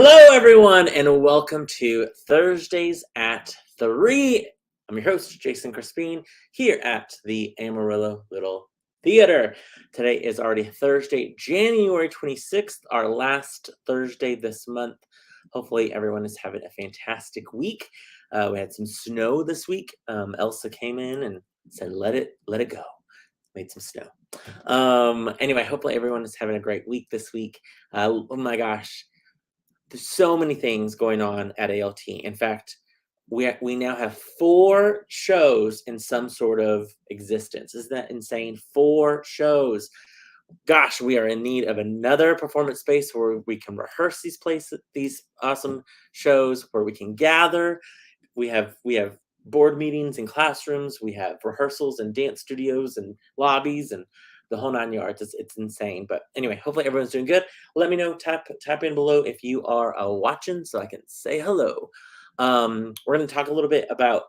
Hello, everyone, and welcome to Thursdays at 3. I'm your host, Jason Crespin, here at the Amarillo Little Theater. Today is already Thursday, January 26th, our last Thursday this month. Hopefully, everyone is having a fantastic week. We had some snow this week. Elsa came in and said, let it go. Made some snow. Anyway, hopefully everyone is having a great week this week. Oh my gosh. There's so many things going on at ALT. In fact, we now have 4 shows in some sort of existence. Isn't that insane? 4 shows. Gosh, we are in need of another performance space where we can rehearse these awesome shows, where we can gather. We have board meetings in classrooms. We have rehearsals and dance studios and lobbies and the whole 9 yards. It's insane. But anyway, hopefully everyone's doing good. Let me know, tap in below if you are watching so I can say hello. We're going to talk a little bit about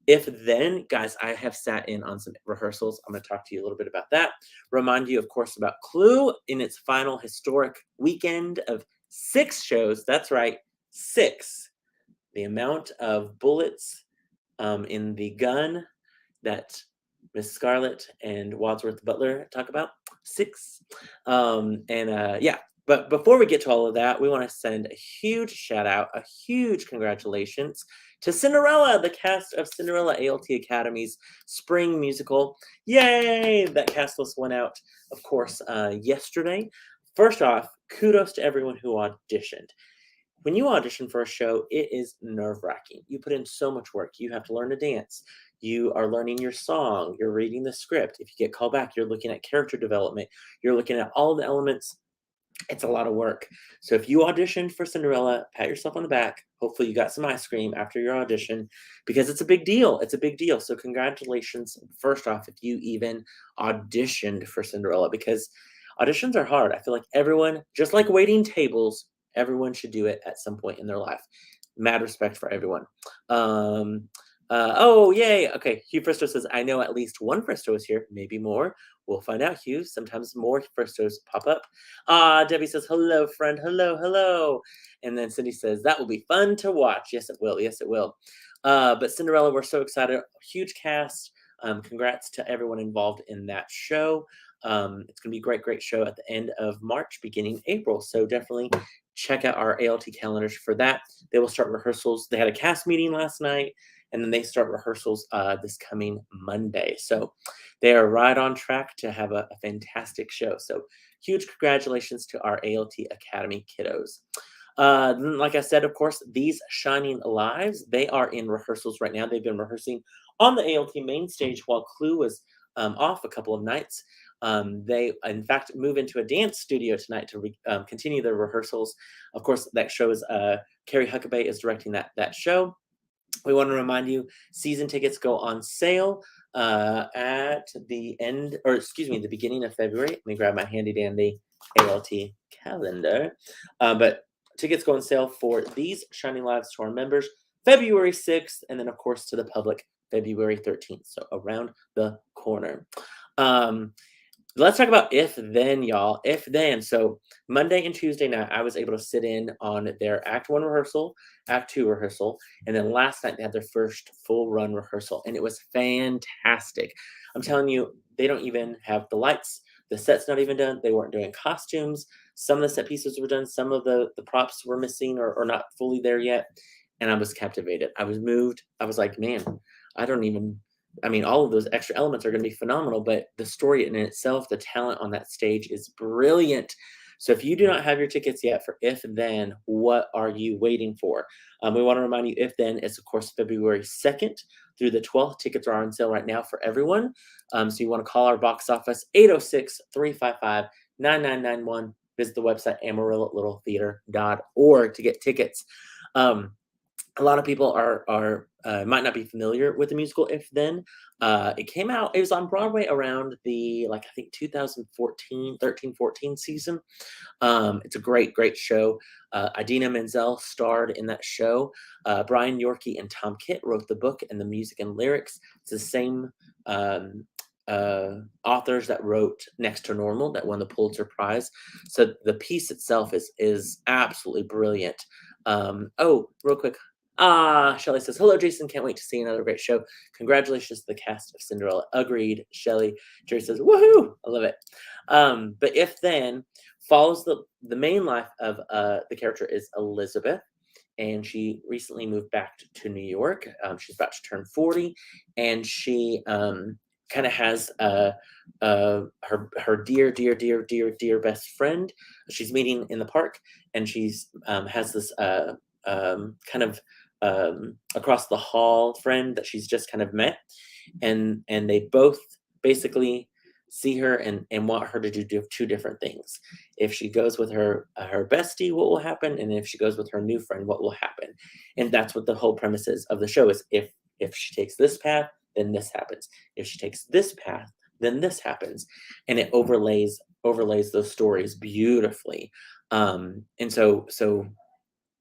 if then. Guys, I have sat in on some rehearsals. I'm going to talk to you a little bit about that. Remind you, of course, about Clue in its final historic weekend of 6 shows. That's right, 6. The amount of bullets in the gun that Miss Scarlett and Wadsworth Butler talk about, 6. Yeah, but before we get to all of that, we want to send a huge shout out, a huge congratulations to Cinderella, the cast of Cinderella ALT Academy's spring musical. Yay! That cast list went out, of course, yesterday. First off, kudos to everyone who auditioned. When you audition for a show, it is nerve-wracking. You put in so much work. You have to learn to dance. You are learning your song. You're reading the script. If you get called back, you're looking at character development. You're looking at all the elements. It's a lot of work. So if you auditioned for Cinderella, pat yourself on the back. Hopefully you got some ice cream after your audition, because it's a big deal. It's a big deal. So congratulations, first off, if you even auditioned for Cinderella, because auditions are hard. I feel like everyone, just like waiting tables, everyone should do it at some point in their life. Mad respect for everyone. Oh, yay. Okay, Hugh Fristo says, I know at least one Fristo is here, maybe more. We'll find out, Hugh. Sometimes more Fristos pop up. Debbie says, hello, friend. Hello, hello. And then Cindy says, that will be fun to watch. Yes, it will. Yes, it will. But Cinderella, we're so excited. Huge cast. Congrats to everyone involved in that show. It's going to be a great, great show at the end of March, beginning April. So definitely check out our ALT calendars for that. They will start rehearsals. They had a cast meeting last night, and then they start rehearsals this coming Monday. So they are right on track to have a fantastic show. So huge congratulations to our ALT Academy kiddos. Then, like I said, of course, these Shining Lives, they are in rehearsals right now. They've been rehearsing on the ALT main stage while Clue was off a couple of nights. They, in fact, move into a dance studio tonight to continue their rehearsals. Of course, that show is Carrie Huckabee is directing that show. We want to remind you, season tickets go on sale at the beginning of February. Let me grab my handy dandy ALT calendar. But tickets go on sale for these Shining Lives to our members February 6th, and then, of course, to the public February 13th. So around the corner. Let's talk about If Then, y'all. If Then. So Monday and Tuesday night, I was able to sit in on their Act 1 rehearsal, Act 2 rehearsal, and then last night they had their first full run rehearsal, and it was fantastic. I'm telling you, they don't even have the lights. The set's not even done. They weren't doing costumes. Some of the set pieces were done. Some of the props were missing or not fully there yet, and I was captivated. I was moved. I was like, man, all of those extra elements are going to be phenomenal, but the story in itself, the talent on that stage is brilliant. So if you do not have your tickets yet for If Then, what are you waiting for? We want to remind you, If Then is, of course, February 2nd through the 12th. Tickets are on sale right now for everyone. So you want to call our box office, 806-355-9991. Visit the website, AmarilloLittleTheater.org to get tickets. A lot of people might not be familiar with the musical If Then. It came out, it was on Broadway around the, I think 2014 season. It's a great, great show. Idina Menzel starred in that show. Brian Yorkie and Tom Kitt wrote the book and the music and lyrics. It's the same authors that wrote Next to Normal that won the Pulitzer Prize. So the piece itself is absolutely brilliant. Oh, real quick. Shelley says, "Hello, Jason. Can't wait to see another great show. Congratulations to the cast of Cinderella." Agreed, Shelley. Jerry says, "Woohoo! I love it." But If Then follows the main life of the character is Elizabeth, and she recently moved back to New York. She's about to turn 40, and she kind of has her dear best friend. She's meeting in the park, and she's has this kind of across the hall friend that she's just kind of met, and they both basically see her and want her to do two different things. If she goes with her bestie, what will happen? And if she goes with her new friend, what will happen? And that's what the whole premise is of the show is if she takes this path, then this happens. If she takes this path, then this happens. And it overlays those stories beautifully. And so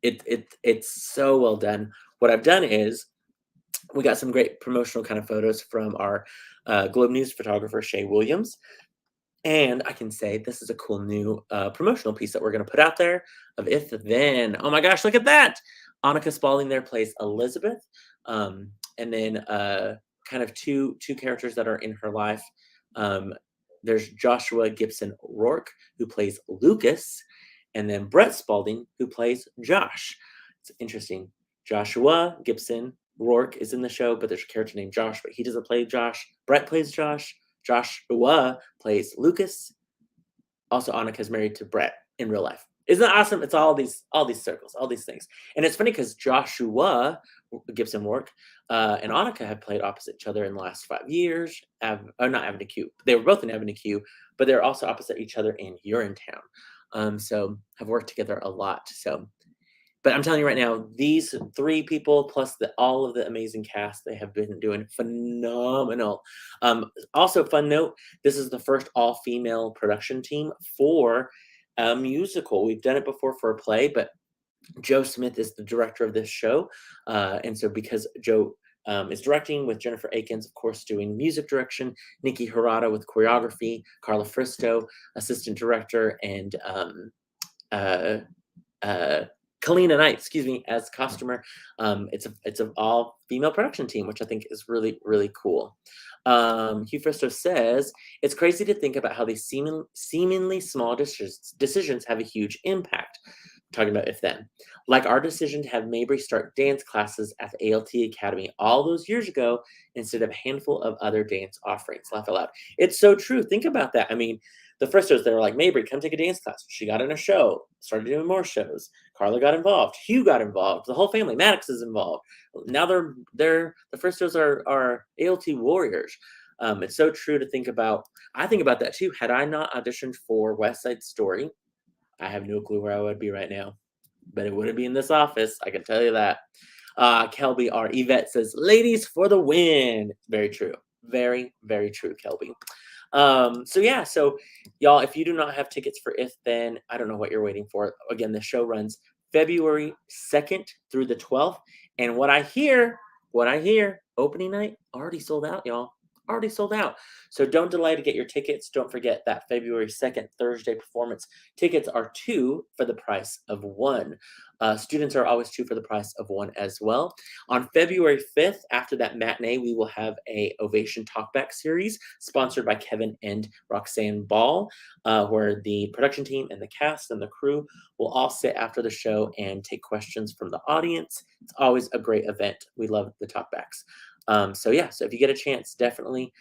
it's so well done. What I've done is we got some great promotional kind of photos from our Globe News photographer, Shay Williams. And I can say this is a cool new promotional piece that we're going to put out there of If Then. Oh my gosh, look at that. Annika Spaulding there plays Elizabeth. And then kind of two characters that are in her life. There's Joshua Gibson Rourke, who plays Lucas, and then Brett Spaulding, who plays Josh. It's interesting. Joshua Gibson Rourke is in the show, but there's a character named Josh, but he doesn't play Josh. Brett plays Josh. Joshua plays Lucas. Also, Annika's married to Brett in real life. Isn't that awesome? It's all these circles, all these things. And it's funny because Joshua Gibson Rourke and Annika have played opposite each other in the last 5 years. Not Avenue Q. They were both in Avenue Q, but they're also opposite each other in Urinetown. So have worked together a lot. But I'm telling you right now, these three people plus all of the amazing cast, they have been doing phenomenal. Also, fun note, this is the first all-female production team for a musical. We've done it before for a play, but Joe Smith is the director of this show. And so because Joe is directing with Jennifer Akins, of course, doing music direction, Nikki Harada with choreography, Carla Fristo, assistant director, and Kalina Knight, excuse me, as costumer. It's an all female production team, which I think is really, really cool. Hugh Fristo says, "It's crazy to think about how these seemingly small decisions have a huge impact." Talking about If Then. Like our decision to have Mabry start dance classes at the ALT Academy all those years ago instead of a handful of other dance offerings. Laugh out loud. It's so true. Think about that. I mean, the Fristos, they were like, "Mabry, come take a dance class." She got in a show, started doing more shows. Carla got involved. Hugh got involved. The whole family, Maddox is involved. Now the Fristos are ALT warriors. It's so true to think about. I think about that too. Had I not auditioned for West Side Story, I have no clue where I would be right now, but it wouldn't be in this office. I can tell you that. Kelby R. Yvette says, "Ladies for the win." Very true. Very, very true, Kelby. So y'all, if you do not have tickets for If Then, I don't know what you're waiting for. Again, the show runs February 2nd through the 12th. And what I hear, opening night already sold out, y'all. Already sold out. So don't delay to get your tickets. Don't forget that February 2nd, Thursday performance. Tickets are 2 for the price of 1. Students are always 2 for the price of 1 as well. On February 5th, after that matinee, we will have a Ovation Talkback series sponsored by Kevin and Roxanne Ball, where the production team and the cast and the crew will all sit after the show and take questions from the audience. It's always a great event. We love the talkbacks. So if you get a chance, definitely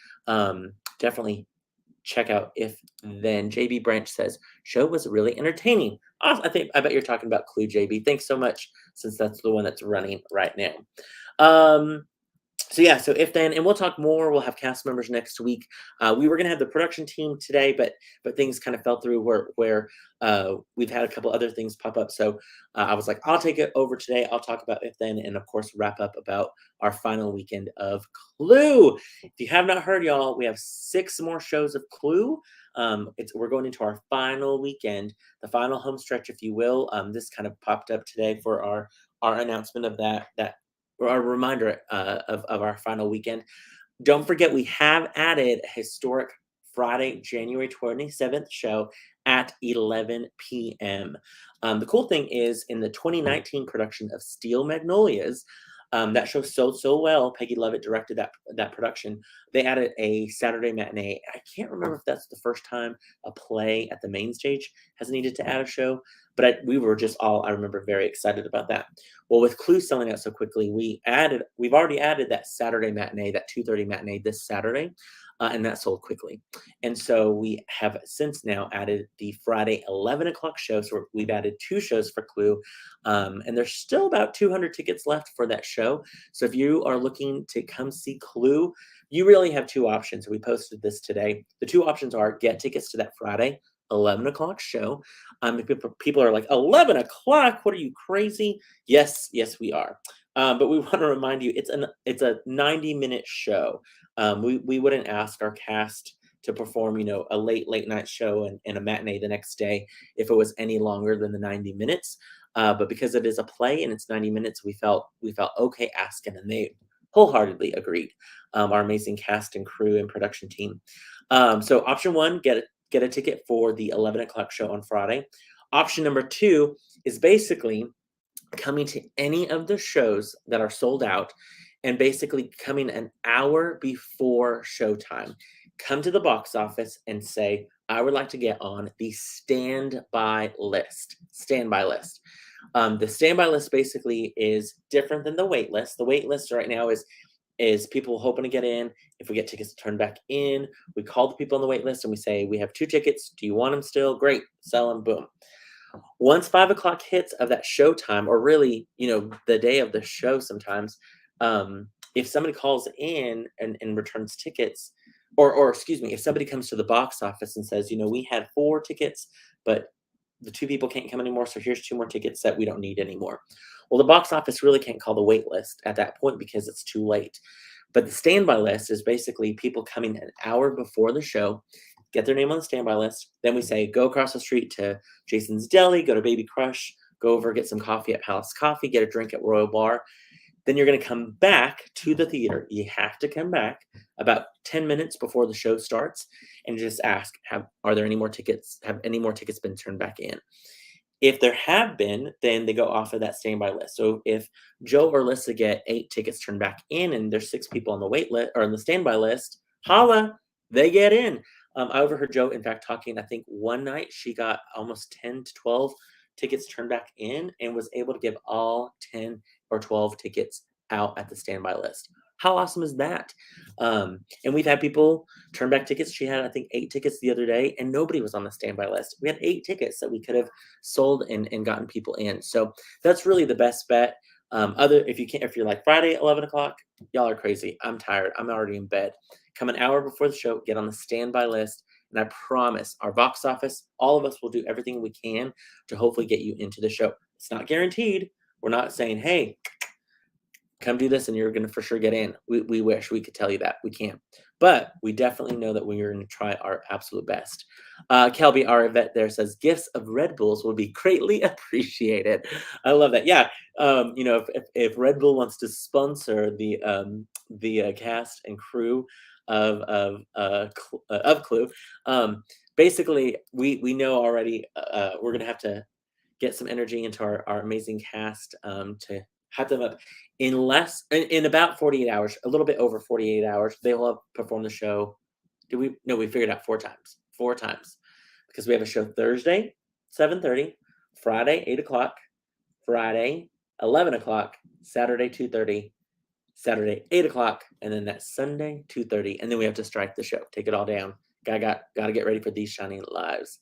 check out If Then. JB Branch says, "Show was really entertaining." Oh, I bet you're talking about Clue, JB. Thanks so much, since that's the one that's running right now. So If Then, and we'll talk more. We'll have cast members next week. We were gonna have the production team today, but things kind of fell through where we've had a couple other things pop up. So I was like, I'll take it over today. I'll talk about If Then, and of course wrap up about our final weekend of Clue. If you have not heard, y'all, we have 6 more shows of Clue. We're going into our final weekend, the final home stretch, if you will. This kind of popped up today for our announcement of that or our reminder of our final weekend. Don't forget, we have added a historic Friday, January 27th show at 11 p.m. The cool thing is, in the 2019 production of Steel Magnolias, that show sold so well. Peggy Levitt directed that production. They added a Saturday matinee. I can't remember if that's the first time a play at the main stage has needed to add a show, but we were just all, I remember, very excited about that. Well, with Clue selling out so quickly, we've already added that Saturday matinee, that 2:30 matinee this Saturday, and that sold quickly. And so we have since now added the Friday 11 o'clock show. So we've added 2 shows for Clue, and there's still about 200 tickets left for that show. So if you are looking to come see Clue, you really have 2 options. We posted this today. The 2 options are get tickets to that Friday 11 o'clock show. If people are like, 11 o'clock? What are you, crazy? Yes, yes, we are. But we want to remind you, it's a 90-minute show. We wouldn't ask our cast to perform, a late night show and a matinee the next day if it was any longer than the 90 minutes. But because it is a play and it's 90 minutes, we felt okay asking, and they wholeheartedly agreed. Our amazing cast and crew and production team. So option 1, get a ticket for the 11 o'clock show on Friday. Option number 2 is basically coming to any of the shows that are sold out and basically coming an hour before showtime. Come to the box office and say, I would like to get on the standby list. Standby list. The standby list basically is different than the wait list. The wait list right now is people hoping to get in. If we get tickets turned back in, we call the people on the wait list and we say, we have 2 tickets. Do you want them still? Great. Sell them. Boom. Once 5 o'clock hits of that show time, or really, the day of the show sometimes, if somebody calls in and returns tickets, or excuse me, if somebody comes to the box office and says, we had 4 tickets, but the 2 people can't come anymore, so here's 2 more tickets that we don't need anymore. Well, the box office really can't call the wait list at that point because it's too late. But the standby list is basically people coming an hour before the show, get their name on the standby list. Then we say, go across the street to Jason's Deli, go to Baby Crush, go over, get some coffee at Palace Coffee, get a drink at Royal Bar. Then you're going to come back to the theater. You have to come back about 10 minutes before the show starts and just ask, are there any more tickets? Have any more tickets been turned back in? If there have been, then they go off of that standby list. So if Joe or Lissa get 8 tickets turned back in and there's 6 people on the wait list or on the standby list, holla, they get in. I overheard Joe, in fact, talking, I think one night she got almost 10 to 12 tickets turned back in and was able to give all 10 or 12 tickets out at the standby list. How awesome is that? And we've had people turn back tickets. She had, I think, 8 tickets the other day, and nobody was on the standby list. We had 8 tickets that we could have sold and gotten people in. So that's really the best bet. If you're like Friday, 11 o'clock, y'all are crazy. I'm tired. I'm already in bed. Come an hour before the show, get on the standby list, and I promise our box office, all of us will do everything we can to hopefully get you into the show. It's not guaranteed. We're not saying, hey, come do this and you're going to for sure get in. We wish we could tell you that. We can't. But we definitely know that we're going to try our absolute best. Kelby, our vet there, says gifts of Red Bulls will be greatly appreciated. I love that. Yeah. If Red Bull wants to sponsor the cast and crew of Clue, basically we know already we're going to have to get some energy into our amazing cast to have them up in about 48 hours, a little bit over 48 hours. They will have performed the show. We figured out 4 times. 4 times. Because we have a show Thursday, 7:30, Friday, 8 o'clock, Friday, 11 o'clock, Saturday, 2:30, Saturday, 8 o'clock, and then that Sunday, 2:30. And then we have to strike the show, take it all down. Got to get ready for these shining lives.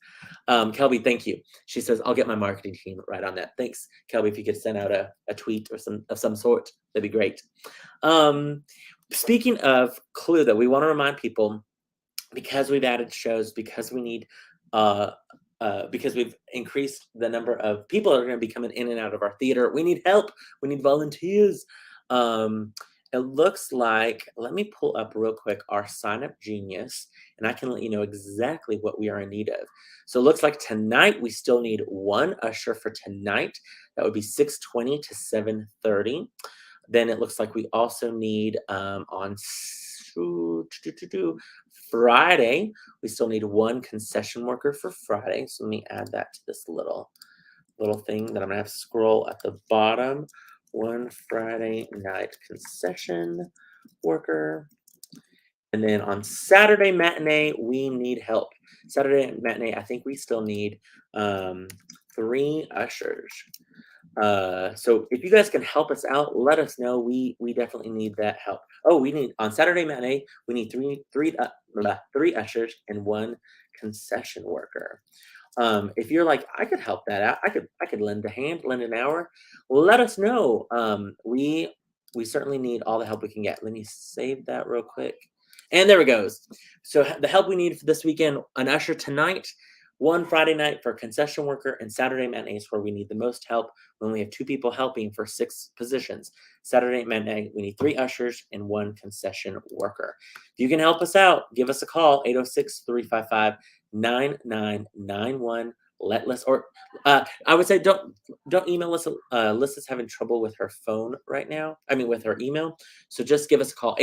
Kelby, thank you. She says, I'll get my marketing team right on that. Thanks, Kelby. If you could send out a tweet or some sort, that'd be great. Speaking of Clue, though, we want to remind people, because we've added shows, because we need, because we've increased the number of people that are going to be coming in and out of our theater. We need help. We need volunteers. It looks like, let me pull up real quick our Sign Up Genius, and I can let you know exactly what we are in need of. So it looks like tonight we still need 1 usher for tonight. That would be 6:20 to 7:30. Then it looks like we also need on Friday. We still need one concession worker for Friday. So let me add that to this little thing that I'm gonna have to scroll at the bottom. One Friday night concession worker. And then on Saturday matinee, we need help. Saturday matinee, I think we still need 3 ushers. So if you guys can help us out, let us know. We definitely need that help. Oh, we need on Saturday matinee, we need three ushers and 1 concession worker. If you're like, I could help that out, I could lend a hand, lend an hour. Let us know. We certainly need all the help we can get. Let me save that real quick. And there it goes. So the help we need for this weekend: an usher tonight, 1 Friday night for a concession worker, and Saturday matinees where we need the most help. We only have 2 people helping for 6 positions. Saturday matinee, we need 3 ushers and 1 concession worker. If you can help us out, give us a call, 806-355-9991. Let us, or I would say don't email us. Alyssa's having trouble with her phone right now. I mean, with her email. So just give us a call,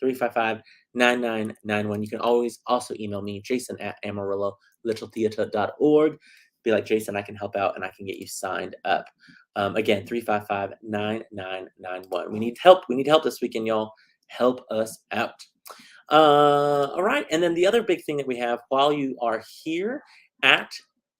806-355-9991. You can always also email me, Jason at AmarilloLittleTheater.org. Be like, Jason, I can help out and I can get you signed up. Again, 355-9991. We need help. We need help this weekend, y'all. Help us out. All right. And then the other big thing that we have while you are here at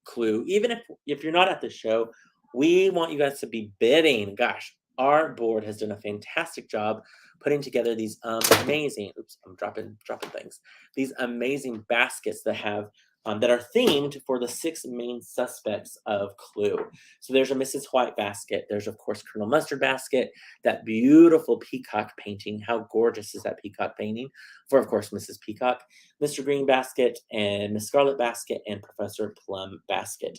Clue, even if you're not at the show, we want you guys to be bidding. Gosh, our board has done a fantastic job putting together these amazing, oops, I'm dropping things, these amazing baskets that have that are themed for the 6 main suspects of Clue. So there's a Mrs. White basket. There's, of course, Colonel Mustard basket, that beautiful peacock painting. How gorgeous is that peacock painting? For, of course, Mrs. Peacock, Mr. Green basket, and Miss Scarlet basket, and Professor Plum basket.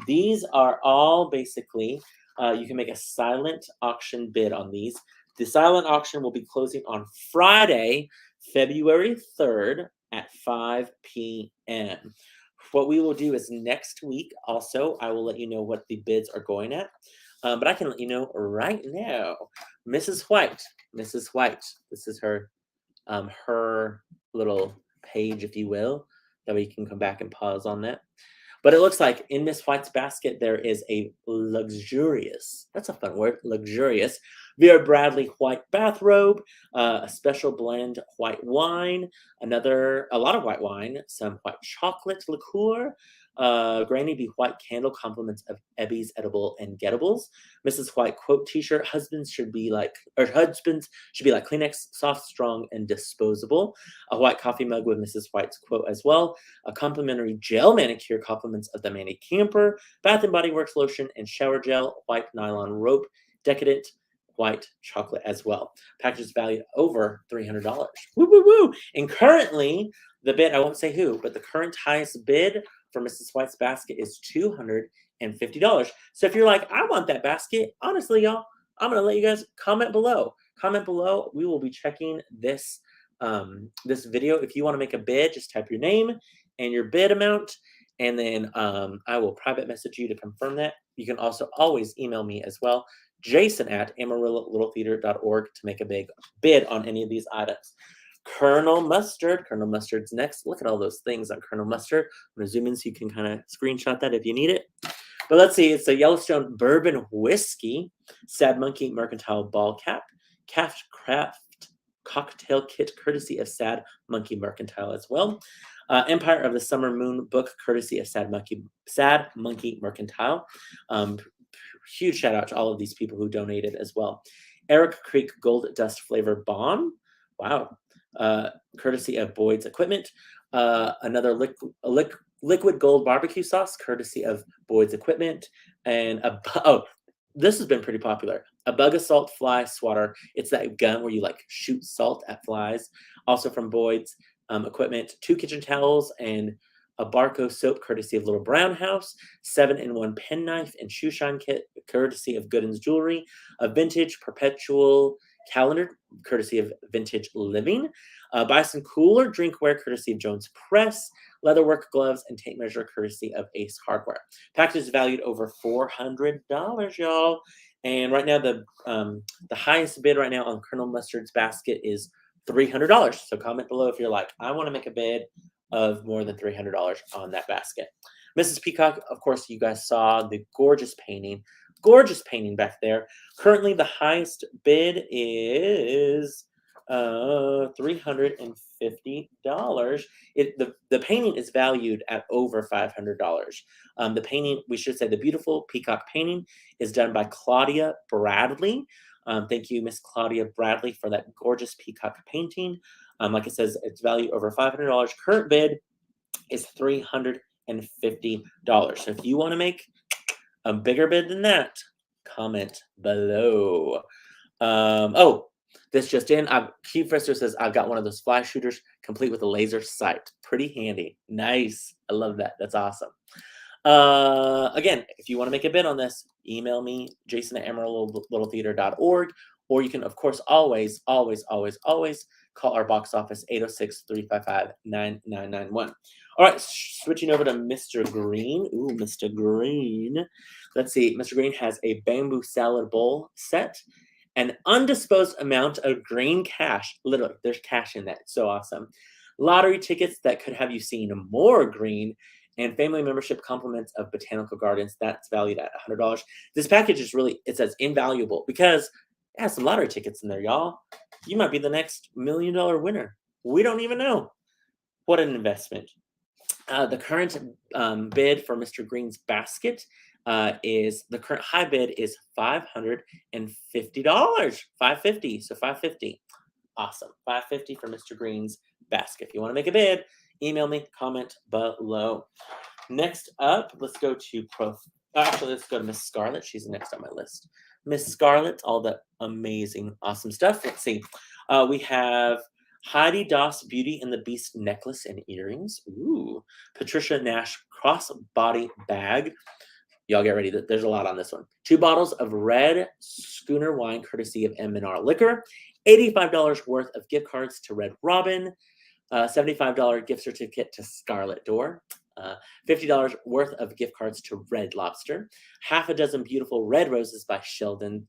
These are all basically, you can make a silent auction bid on these. The silent auction will be closing on Friday, February 3rd at 5 p.m. What we will do is next week also, I will let you know what the bids are going at. But I can let you know right now. Mrs. White, this is her little page, if you will. That way you can come back and pause on that. But it looks like in Miss White's basket, there is a luxurious, that's a fun word, luxurious, Vera Bradley white bathrobe, a special blend white wine, a lot of white wine, some white chocolate liqueur, Granny B white candle, compliments of Ebby's edible and getables. Mrs. White quote t-shirt, husbands should be like Kleenex, soft, strong, and disposable. A white coffee mug with Mrs. White's quote as well. A complimentary gel manicure, compliments of the Manny Camper. Bath and Body Works lotion and shower gel, white nylon rope, decadent white chocolate as well. Packages valued over $300. Woo, woo, woo. And currently, the bid, I won't say who, but the current highest bid for Mrs. White's basket is $250. So if you're like, I want that basket, honestly, y'all, I'm going to let you guys comment below. Comment below. We will be checking this this video. If you want to make a bid, just type your name and your bid amount, and then I will private message you to confirm that. You can also always email me as well, Jason at AmarilloLittleTheater.org, to make a big bid on any of these items. Colonel Mustard's next. Look at all those things on Colonel Mustard. I'm going to zoom in so you can kind of screenshot that if you need it. But let's see. It's a Yellowstone Bourbon Whiskey, Sad Monkey Mercantile Ball Cap, Craft Cocktail Kit, courtesy of Sad Monkey Mercantile as well. Empire of the Summer Moon book, courtesy of Sad Monkey Mercantile. Huge shout out to all of these people who donated as well. Eric Creek Gold Dust Flavor Bomb. Wow. Courtesy of Boyd's Equipment. Another liquid gold barbecue sauce, courtesy of Boyd's Equipment. And this has been pretty popular. A Bug Assault Fly Swatter. It's that gun where you like shoot salt at flies. Also from Boyd's Equipment. 2 kitchen towels and a Barco soap, courtesy of Little Brown House. 7-in-1 penknife and shoe shine kit, courtesy of Gooden's Jewelry. A vintage perpetual calendar, courtesy of Vintage Living. Bison cooler, drinkware, courtesy of Jones Press. Leatherwork gloves and tape measure, courtesy of Ace Hardware. Package is valued over $400, y'all. And right now, the highest bid right now on Colonel Mustard's basket is $300. So comment below if you're like, I want to make a bid of more than $300 on that basket. Mrs. Peacock, of course, you guys saw the gorgeous painting back there. Currently, the highest bid is $350. The painting is valued at over $500. The painting, we should say, the beautiful peacock painting is done by Claudia Bradley. Thank you, Miss Claudia Bradley, for that gorgeous peacock painting. Like it says, it's valued over $500. Current bid is $350. So if you want to make a bigger bid than that, comment below. Oh, this just in. Keith Frister says, I've got one of those fly shooters complete with a laser sight. Pretty handy. Nice. I love that. That's awesome. Again, if you want to make a bid on this, email me, jason@amarillo-littletheater.org, or you can, of course, always call our box office 806-355-9991. All right, switching over to Mr. Green. Ooh, Mr. Green. Let's see. Mr. Green has a bamboo salad bowl set, an undisposed amount of green cash. Literally, there's cash in that. It's so awesome. Lottery tickets that could have you seeing more green, and family membership compliments of botanical gardens. That's valued at $100. This package is really, it says invaluable because it has some lottery tickets in there, y'all. You might be the next $1 million winner. We don't even know. What an investment. The current bid for Mr. Green's basket is, the current high bid is $550. $550. So $550. Awesome. $550 for Mr. Green's basket. If you want to make a bid, email me, comment below. Next up, let's go to let's go to Miss Scarlett. She's next on my list. Miss Scarlett, all the amazing, awesome stuff. Let's see. We have Heidi Doss Beauty and the Beast necklace and earrings. Ooh. Patricia Nash crossbody bag. Y'all get ready. There's a lot on this one. 2 bottles of red schooner wine, courtesy of M&R Liquor. $85 worth of gift cards to Red Robin. $75 gift certificate to Scarlet Door. $50 worth of gift cards to Red Lobster. Half a dozen beautiful red roses by Shelton's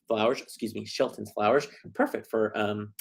Flowers. Perfect for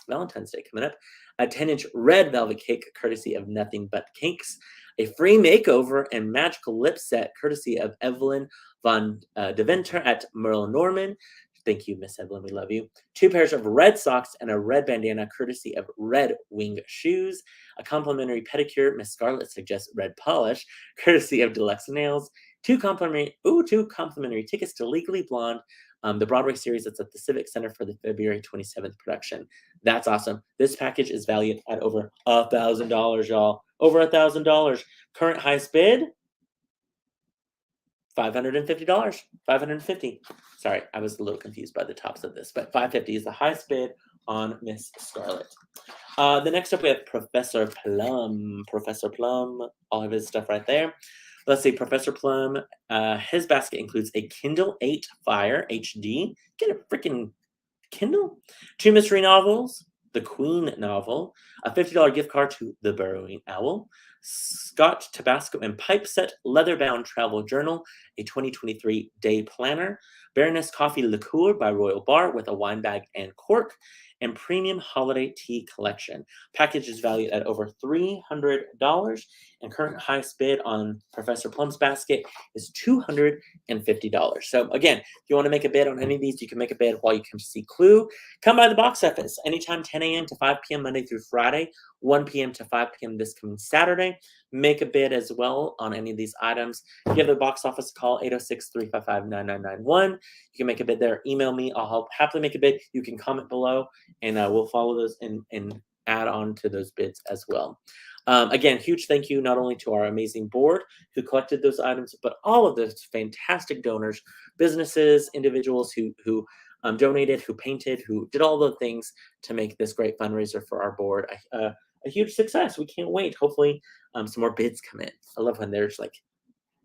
Valentine's Day coming up. A 10-inch red velvet cake, courtesy of Nothing But Cakes. A free makeover and magical lip set, courtesy of Evelyn Von Deventer at Merle Norman. Thank you, Miss Evelyn. We love you. 2 pairs of red socks and a red bandana, courtesy of Red Wing Shoes. A complimentary pedicure. Miss Scarlett suggests red polish, courtesy of Deluxe Nails. 2 complimentary tickets to Legally Blonde, the Broadway series that's at the Civic Center for the February 27th production. That's awesome. This package is valued at over $1,000, y'all. Over $1,000. Current highest bid, $550. $550. Sorry, I was a little confused by the tops of this, but $550 is the highest bid on Miss Scarlett. The next up, we have Professor Plum. Professor Plum, all of his stuff right there. Let's see, Professor Plum, his basket includes a Kindle 8 Fire HD. Get a freaking Kindle. 2 mystery novels, the Queen novel, a $50 gift card to The Burrowing Owl, Scotch, Tabasco, and Pipe Set leather-bound travel journal, a 2023 day planner, Baroness Coffee Liqueur by Royal Bar with a wine bag and cork, and premium holiday tea collection. Package is valued at over $300, and current highest bid on Professor Plum's basket is $250. So again, if you want to make a bid on any of these, you can make a bid while you come to see Clue. Come by the box office anytime 10 a.m. to 5 p.m. Monday through Friday, 1 p.m. to 5 p.m. this coming Saturday. Make a bid as well on any of these items. Give the box office a call, 806-355-9991. You can make a bid there. Email me. I'll happily make a bid. You can comment below, and we'll follow those and add on to those bids as well. Again, huge thank you not only to our amazing board who collected those items, but all of those fantastic donors, businesses, individuals who donated, who painted, who did all the things to make this great fundraiser for our board a huge success. We can't wait. Hopefully some more bids come in. I love when there's like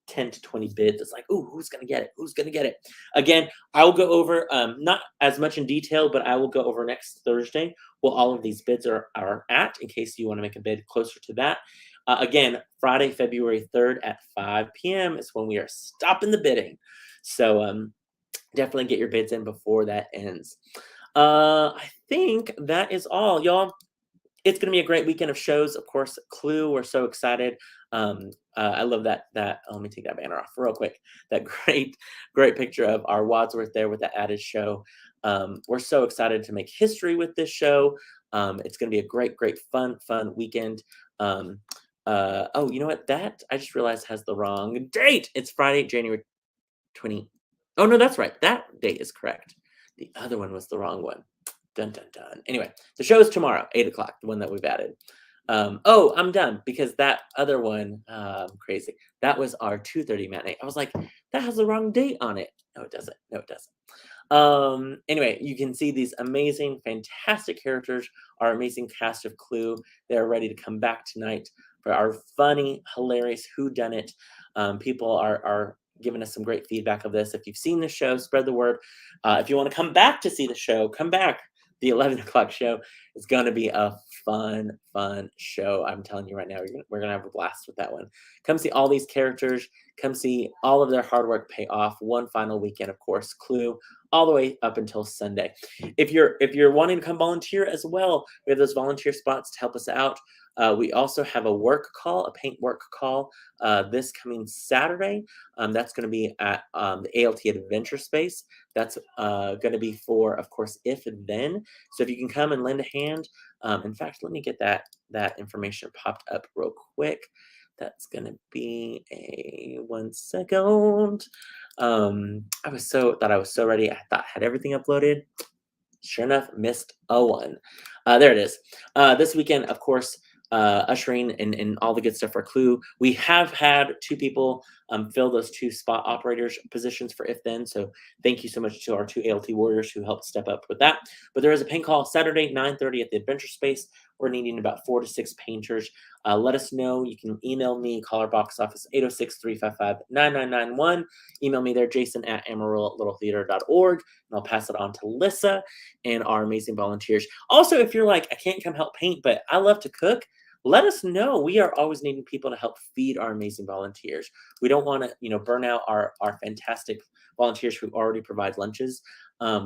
10 to 20 bids. It's like, ooh, who's going to get it? Who's going to get it? Again, I will go over, not as much in detail, but I will go over next Thursday what all of these bids are at, in case you want to make a bid closer to that. Again, Friday, February 3rd at 5 p.m. is when we are stopping the bidding. So definitely get your bids in before that ends. I think that is all, y'all. It's gonna be a great weekend of shows. Of course, Clue, we're so excited. I love that let me take that banner off real quick. That great picture of our Wadsworth there with the added show. We're so excited to make history with this show. It's gonna be a great, fun weekend. Um, oh, you know what? That I just realized has the wrong date. It's Friday, January 20. Oh, no, that's right. That date is correct. The other one was the wrong one. Dun dun dun. Anyway, the show is tomorrow, 8 o'clock, the one that we've added. Oh, I'm done because that other one, crazy. That was our 2:30 matinee. I was like, that has the wrong date on it. No, it doesn't. No, it doesn't. Anyway, you can see these amazing, fantastic characters, our amazing cast of Clue. They're ready to come back tonight for our funny, hilarious Who Done It. People are giving us some great feedback of this. If you've seen the show, spread the word. If you want to come back to see the show, come back. The 11 o'clock show is going to be a fun show. I'm telling you right now, we're going to have a blast with that one. Come see all these characters. Come see all of their hard work pay off. One final weekend, of course, Clue, all the way up until Sunday. If you're wanting to come volunteer as well, we have those volunteer spots to help us out. We also have a work call, a paint work call, this coming Saturday. That's going to be at the ALT Adventure Space. That's going to be for, of course, If and Then. So if you can come and lend a hand. In fact, let me get that information popped up real quick. That's going to be a 1 second. I thought I was so ready. I thought I had everything uploaded. Sure enough, missed a one. There it is. This weekend, of course, ushering and all the good stuff for Clue. We have had 2 people fill those 2 spot operators positions for If Then. So thank you so much to our 2 ALT warriors who helped step up with that. But there is a paint call Saturday, 9:30 at the Adventure Space. We're needing about 4 to 6 painters. Let us know. You can email me, call our box office 806-355-9991. Email me there, Jason at amarillo.littletheater.org, and I'll pass it on to Lissa and our amazing volunteers. Also, if you're like, I can't come help paint, but I love to cook, let us know. We are always needing people to help feed our amazing volunteers. We don't want to, burn out our fantastic volunteers who already provide lunches.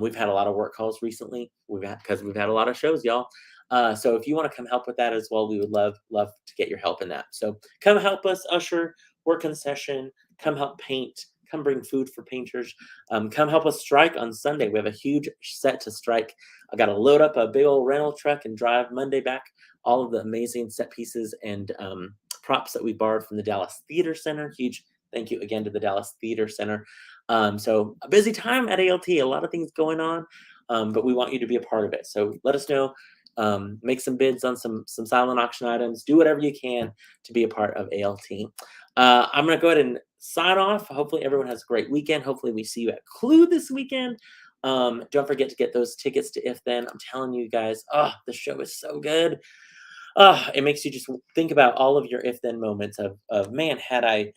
We've had a lot of work calls recently. Because we've had a lot of shows, y'all. So if you want to come help with that as well, we would love to get your help in that. So come help us usher, work in session, come help paint, come bring food for painters, come help us strike on Sunday. We have a huge set to strike. I got to load up a big old rental truck and drive Monday back all of the amazing set pieces and props that we borrowed from the Dallas Theater Center. Huge thank you again to the Dallas Theater Center. So a busy time at ALT, a lot of things going on, but we want you to be a part of it. So let us know. Make some bids on some silent auction items. Do whatever you can to be a part of ALT. I'm going to go ahead and sign off. Hopefully everyone has a great weekend. Hopefully we see you at Clue this weekend. Don't forget to get those tickets to If Then. I'm telling you guys, the show is so good. It makes you just think about all of your If Then moments of man, had I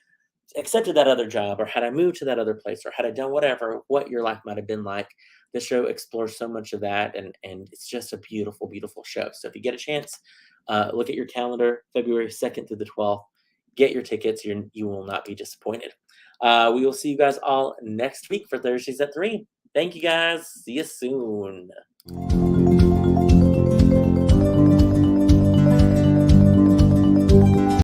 accepted that other job, or had I moved to that other place, or had I done whatever, what your life might have been like. The show explores so much of that, and it's just a beautiful show. So if you get a chance, look at your calendar, February 2nd through the 12th. Get your tickets. You will not be disappointed. We will see you guys all next week for Thursdays at 3. Thank you guys. See you soon.